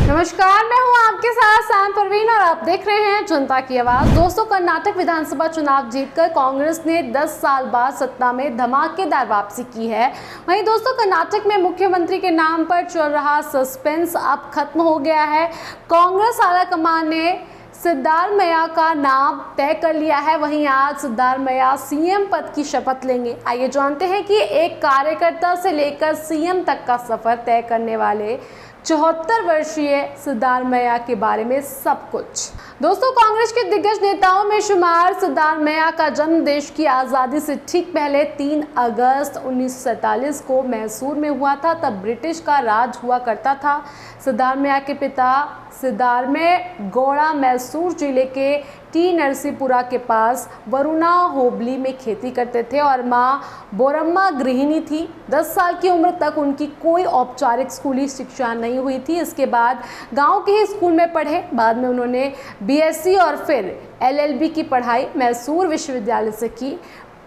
नमस्कार, मैं हूं आपके साथ सैम परवीन और आप देख रहे हैं जनता की आवाज। दोस्तों, कर्नाटक विधानसभा चुनाव जीतकर कांग्रेस ने 10 साल बाद सत्ता में धमाकेदार वापसी की है। वहीं दोस्तों, कर्नाटक में मुख्यमंत्री के नाम पर चल रहा सस्पेंस अब खत्म हो गया है। कांग्रेस आलाकमान ने सिद्धारमैया का नाम तय कर लिया है। वहीं आज सिद्धारमैया सीएम पद की शपथ लेंगे। आइए जानते हैं कि एक कार्यकर्ता से लेकर सीएम तक का सफर तय करने वाले 74 वर्षीय सिद्धारमैया के बारे में सब कुछ। दोस्तों, कांग्रेस के दिग्गज नेताओं में शुमार सिद्धारमैया का जन्म देश की आज़ादी से ठीक पहले 3 अगस्त 1947 को मैसूर में हुआ था। तब ब्रिटिश का राज हुआ करता था। सिद्धारमैया के पिता सिद्धारमैया गौड़ा मैसूर जिले के टी नरसीपुरा के पास वरुणा होबली में खेती करते थे और मां बोरम्मा गृहिणी थी। 10 साल की उम्र तक उनकी कोई औपचारिक स्कूली शिक्षा नहीं हुई थी। इसके बाद गांव के ही स्कूल में पढ़े। बाद में उन्होंने बीएससी और फिर एलएलबी की पढ़ाई मैसूर विश्वविद्यालय से की।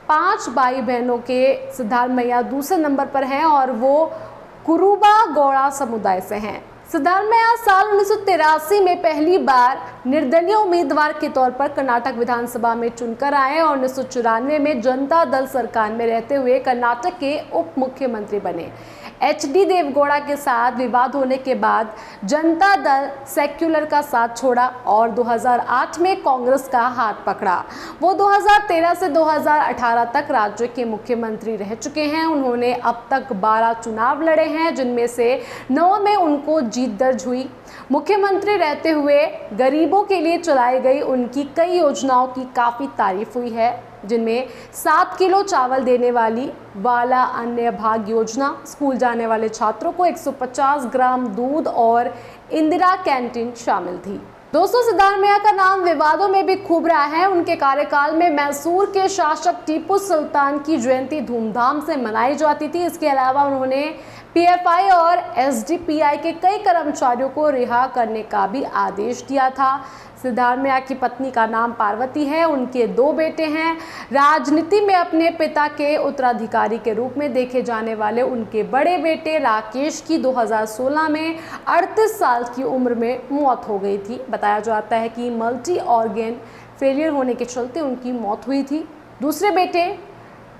5 भाई बहनों के सिद्धारमैया दूसरे नंबर पर हैं और वो कुरुबा गौड़ा समुदाय से हैं। सिद्धारमैया साल 1983 में पहली बार निर्दलीय उम्मीदवार के तौर पर कर्नाटक विधानसभा में चुनकर आए और 1994 में जनता दल सरकार में रहते हुए कर्नाटक के उप मुख्यमंत्री बने। एचडी देवगौड़ा के साथ विवाद होने के बाद जनता दल सेक्युलर का साथ छोड़ा और 2008 में कांग्रेस का हाथ पकड़ा। वो 2013 से 2018 तक राज्य के मुख्यमंत्री रह चुके हैं। उन्होंने अब तक 12 चुनाव लड़े हैं, जिनमें से 9 में उनको जीत दर्ज हुई। मुख्यमंत्री रहते हुए गरीबों के लिए चलाई गई उनकी कई योजनाओं की काफ़ी तारीफ हुई है, जिनमें 7 किलो चावल देने वाला अन्य भाग्य योजना, स्कूल जाने वाले छात्रों को 150 ग्राम दूध और इंदिरा कैंटीन शामिल थी। दोस्तों, सिद्धारमैया का नाम विवादों में भी खूब रहा है। उनके कार्यकाल में मैसूर के शासक टीपू सुल्तान की जयंती धूमधाम से मनाई जाती थी। इसके अलावा उन्होंने पीएफआई और एसडीपीआई के कई कर्मचारियों को रिहा करने का भी आदेश दिया था। सिद्धारमैया की पत्नी का नाम पार्वती है। उनके 2 बेटे हैं। राजनीति में अपने पिता के उत्तराधिकारी के रूप में देखे जाने वाले उनके बड़े बेटे राकेश की 2016 में 38 साल की उम्र में मौत हो गई थी। बताया जाता है कि मल्टी ऑर्गन फेलियर होने के चलते उनकी मौत हुई थी। दूसरे बेटे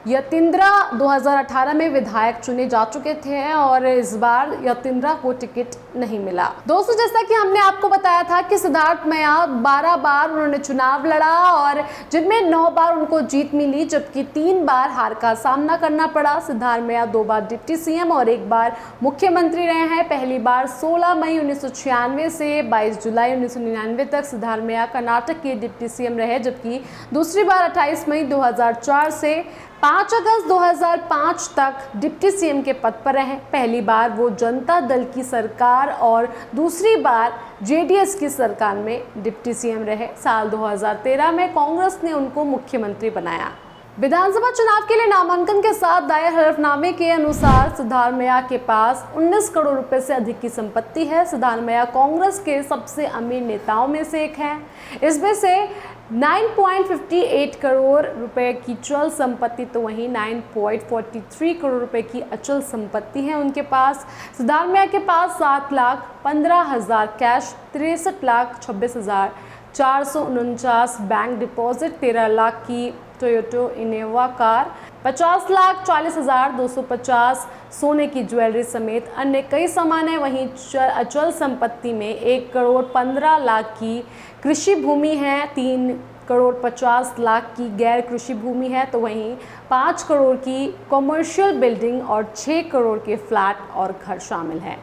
यतीन्द्रा 2018 में विधायक चुने जा चुके थे और इस बार यतीन्द्रा को टिकट नहीं मिला। दोस्तों, जैसा कि हमने आपको बताया था कि सिद्धारमैया 12 बार उन्होंने चुनाव लड़ा और जिनमें 9 बार उनको जीत मिली, जबकि 3 बार हार का सामना करना पड़ा। सिद्धारमैया 2 बार डिप्टी सीएम और 1 बार मुख्यमंत्री रहे हैं। पहली बार 16 मई 1996 से 22 जुलाई 1999 तक सिद्धारमैया कर्नाटक के डिप्टी सीएम रहे, जबकि दूसरी बार 28 मई 2004 से 5 अगस्त 2005 तक डिप्टी सीएम के पद पर रहे। पहली बार वो जनता दल की सरकार और दूसरी बार जेडीएस की सरकार में डिप्टी सीएम रहे। साल 2013 में कांग्रेस ने उनको मुख्यमंत्री बनाया। विधानसभा चुनाव के लिए नामांकन के साथ दायर हलफनामे के अनुसार सिद्धारमैया के पास 19 करोड़ रुपए से अधिक की संपत्ति है। सिद्धारमैया कांग्रेस के सबसे अमीर नेताओं में से एक हैं। इसमें से 9.58 करोड़ रुपए की चल संपत्ति तो वहीं 9.43 करोड़ रुपए की अचल संपत्ति है उनके पास। सिद्धारमैया के पास 7,15,000 कैश, 63,26,449 बैंक डिपॉजिट, 13 लाख की टोयोटा इनोवा कार, 50,40,250 सोने की ज्वेलरी समेत अन्य कई सामान है। वहीं अचल संपत्ति में 1 करोड़ 15 लाख की कृषि भूमि है, 3 करोड़ 50 लाख की गैर कृषि भूमि है, तो वहीं 5 करोड़ की कॉमर्शियल बिल्डिंग और 6 करोड़ के फ्लैट और घर शामिल हैं।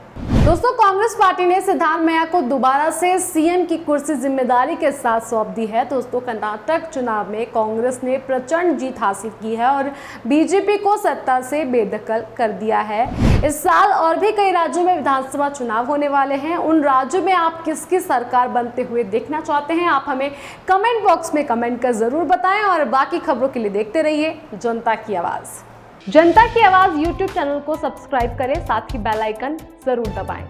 दोस्तों, कांग्रेस पार्टी ने सिद्धारमैया को दोबारा से सीएम की कुर्सी जिम्मेदारी के साथ सौंप दी है। दोस्तों, कर्नाटक चुनाव में कांग्रेस ने प्रचंड जीत हासिल की है और बीजेपी को सत्ता से बेदखल कर दिया है। इस साल और भी कई राज्यों में विधानसभा चुनाव होने वाले हैं। उन राज्यों में आप किसकी सरकार बनते हुए देखना चाहते हैं, आप हमें कमेंट बॉक्स में कमेंट कर जरूर बताएं और बाकी खबरों के लिए देखते रहिए जनता की आवाज़। जनता की आवाज़ यूट्यूब चैनल को सब्सक्राइब करें, साथ ही बेल आइकन जरूर दबाएं।